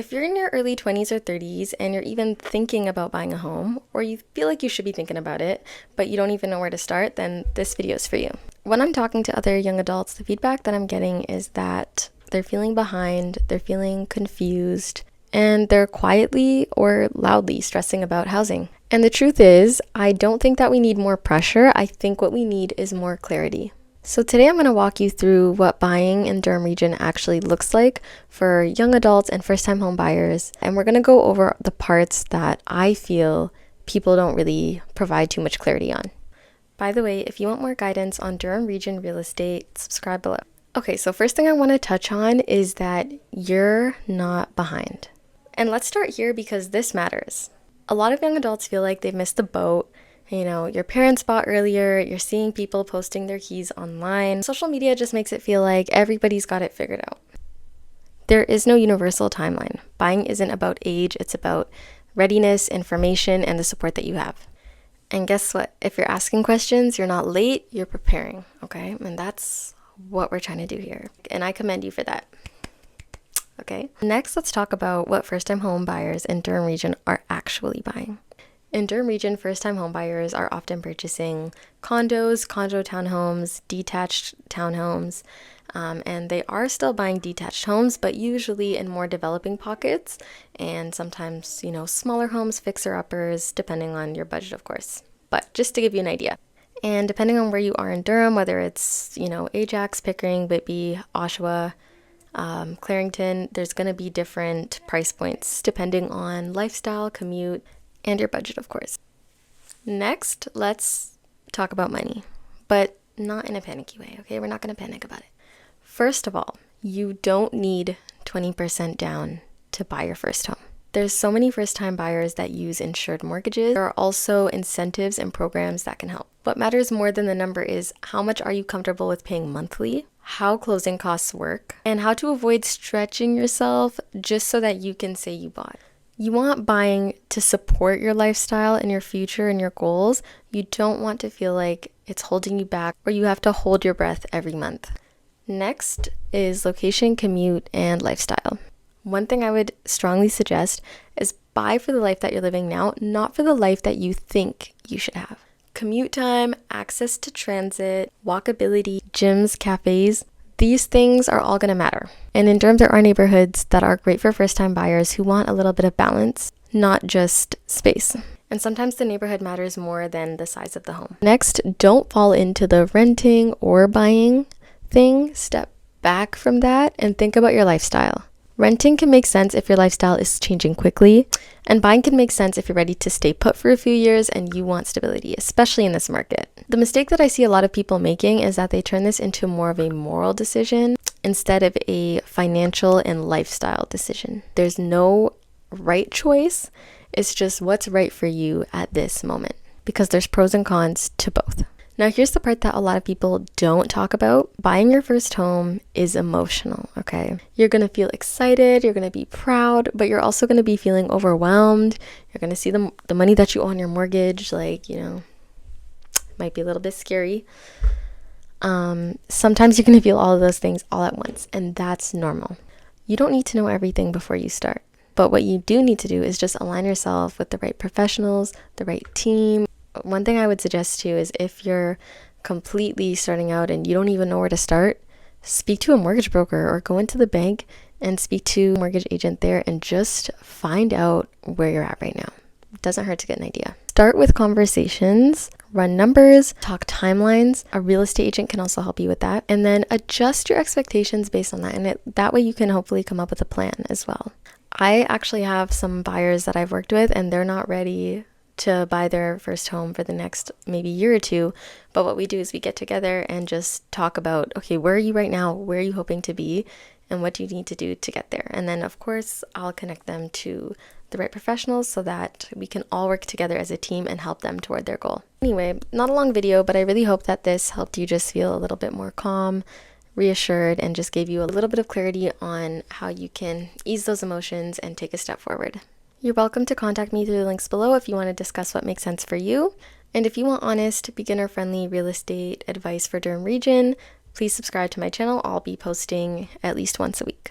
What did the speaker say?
If you're in your early 20s or 30s and you're even thinking about buying a home, or you feel like you should be thinking about it, but you don't even know where to start, then this video is for you. When I'm talking to other young adults, the feedback that I'm getting is that they're feeling behind, they're feeling confused, and they're quietly or loudly stressing about housing. And the truth is, I don't think that we need more pressure. I think what we need is more clarity. So today I'm going to walk you through what buying in Durham Region actually looks like for young adults and first-time home buyers. And we're going to go over the parts that I feel people don't really provide too much clarity on. By the way, if you want more guidance on Durham Region real estate, subscribe below. Okay, so first thing I want to touch on is that you're not behind. And let's start here because this matters. A lot of young adults feel like they've missed the boat. You know, your parents bought earlier, you're seeing people posting their keys online. Social media just makes it feel like everybody's got it figured out. There is no universal timeline. Buying isn't about age, it's about readiness, information, and the support that you have. And guess what? If you're asking questions, you're not late, you're preparing, okay? And that's what we're trying to do here. And I commend you for that. Okay. Next, let's talk about what first-time home buyers in Durham Region are actually buying. In Durham Region, first-time homebuyers are often purchasing condos, condo townhomes, detached townhomes, and they are still buying detached homes, but usually in more developing pockets, and sometimes, smaller homes, fixer-uppers, depending on your budget, of course. But just to give you an idea. And depending on where you are in Durham, whether it's, Ajax, Pickering, Whitby, Oshawa, Clarington, there's going to be different price points depending on lifestyle, commute, and your budget, of course. Next, let's talk about money, but not in a panicky way, okay? We're not going to panic about it. First of all, you don't need 20% down to buy your first home. There's so many first-time buyers that use insured mortgages. There are also incentives and programs that can help. What matters more than the number is how much are you comfortable with paying monthly, how closing costs work, and how to avoid stretching yourself just so that you can say you bought. You want buying to support your lifestyle and your future and your goals. You don't want to feel like it's holding you back or you have to hold your breath every month. Next is location, commute, and lifestyle. One thing I would strongly suggest is buy for the life that you're living now, not for the life that you think you should have. Commute time, access to transit, walkability, gyms, cafes, these things are all going to matter. And in Durham, there are neighborhoods that are great for first-time buyers who want a little bit of balance, not just space. And sometimes the neighborhood matters more than the size of the home. Next, don't fall into the renting or buying thing. Step back from that and think about your lifestyle. Renting can make sense if your lifestyle is changing quickly, and buying can make sense if you're ready to stay put for a few years and you want stability, especially in this market. The mistake that I see a lot of people making is that they turn this into more of a moral decision instead of a financial and lifestyle decision. There's no right choice, it's just what's right for you at this moment, because there's pros and cons to both. Now, here's the part that a lot of people don't talk about. Buying your first home is emotional, okay? You're going to feel excited, you're going to be proud, but you're also going to be feeling overwhelmed. You're going to see the money that you owe on your mortgage, might be a little bit scary. Sometimes you're going to feel all of those things all at once, and that's normal. You don't need to know everything before you start, but what you do need to do is just align yourself with the right professionals, the right team. One thing I would suggest too is if you're completely starting out and you don't even know where to start, speak to a mortgage broker or go into the bank and speak to a mortgage agent there and just find out where you're at right now. It doesn't hurt to get an idea. Start with conversations, run numbers, talk timelines. A real estate agent can also help you with that. And then adjust your expectations based on that. And that way you can hopefully come up with a plan as well. I actually have some buyers that I've worked with and they're not ready to buy their first home for the next maybe year or two. But what we do is we get together and just talk about, okay, where are you right now? Where are you hoping to be? And what do you need to do to get there? And then of course, I'll connect them to the right professionals so that we can all work together as a team and help them toward their goal. Anyway, not a long video, but I really hope that this helped you just feel a little bit more calm, reassured, and just gave you a little bit of clarity on how you can ease those emotions and take a step forward. You're welcome to contact me through the links below if you want to discuss what makes sense for you. And if you want honest, beginner-friendly real estate advice for Durham Region, please subscribe to my channel. I'll be posting at least once a week.